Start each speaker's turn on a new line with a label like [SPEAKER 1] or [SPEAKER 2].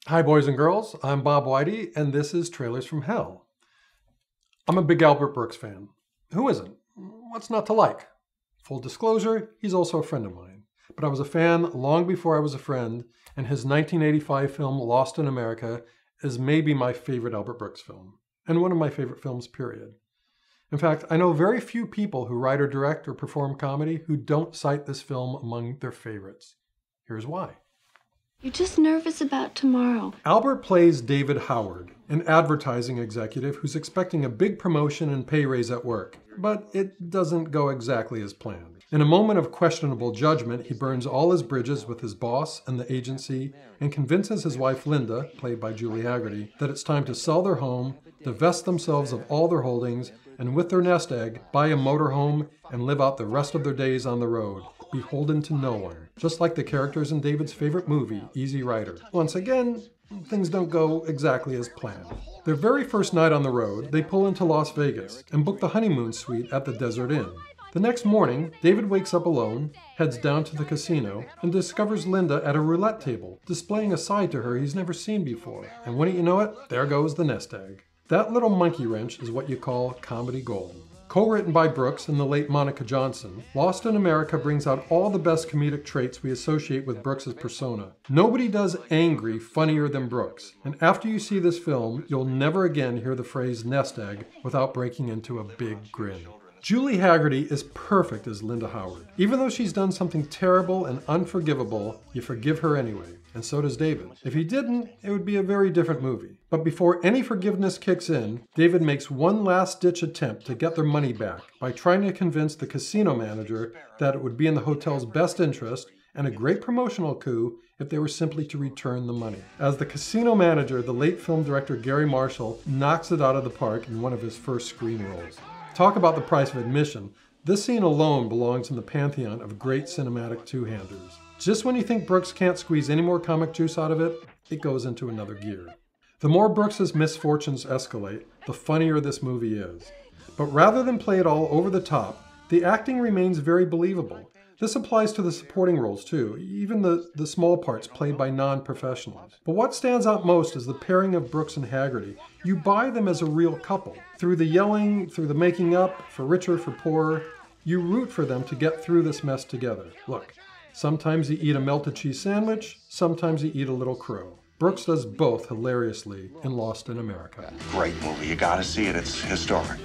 [SPEAKER 1] Hi boys and girls, I'm Bob Weide, and this is Trailers from Hell. I'm a big Albert Brooks fan. Who isn't? What's not to like? Full disclosure, he's also a friend of mine. But I was a fan long before I was a friend, and his 1985 film Lost in America is maybe my favorite Albert Brooks film, and one of my favorite films, period. In fact, I know very few people who write or direct or perform comedy who don't cite this film among their favorites. Here's why.
[SPEAKER 2] You're just nervous about tomorrow.
[SPEAKER 1] Albert plays David Howard, an advertising executive who's expecting a big promotion and pay raise at work, but it doesn't go exactly as planned. In a moment of questionable judgment, he burns all his bridges with his boss and the agency and convinces his wife Linda, played by Julie Hagerty, that it's time to sell their home, divest themselves of all their holdings, and with their nest egg, buy a motorhome and live out the rest of their days on the road, beholden to no one, just like the characters in David's favorite movie, Easy Rider. Once again, things don't go exactly as planned. Their very first night on the road, they pull into Las Vegas and book the honeymoon suite at the Desert Inn. The next morning, David wakes up alone, heads down to the casino, and discovers Linda at a roulette table, displaying a side to her he's never seen before. And wouldn't you know it, there goes the nest egg. That little monkey wrench is what you call comedy gold. Co-written by Brooks and the late Monica Johnson, Lost in America brings out all the best comedic traits we associate with Brooks' persona. Nobody does angry funnier than Brooks, and after you see this film, you'll never again hear the phrase nest egg without breaking into a big grin. Julie Hagerty is perfect as Linda Howard. Even though she's done something terrible and unforgivable, you forgive her anyway, and so does David. If he didn't, it would be a very different movie. But before any forgiveness kicks in, David makes one last-ditch attempt to get their money back by trying to convince the casino manager that it would be in the hotel's best interest and a great promotional coup if they were simply to return the money. As the casino manager, the late film director Garry Marshall knocks it out of the park in one of his first screen roles. Talk about the price of admission. This scene alone belongs in the pantheon of great cinematic two-handers. Just when you think Brooks can't squeeze any more comic juice out of it, it goes into another gear. The more Brooks' misfortunes escalate, the funnier this movie is. But rather than play it all over the top, the acting remains very believable. This applies to the supporting roles too, even the small parts played by non-professionals. But what stands out most is the pairing of Brooks and Hagerty. You buy them as a real couple. Through the yelling, through the making up, for richer, for poorer, you root for them to get through this mess together. Look, sometimes you eat a melted cheese sandwich, sometimes you eat a little crow. Brooks does both hilariously in Lost in America.
[SPEAKER 3] Great movie, you gotta see it, it's historic.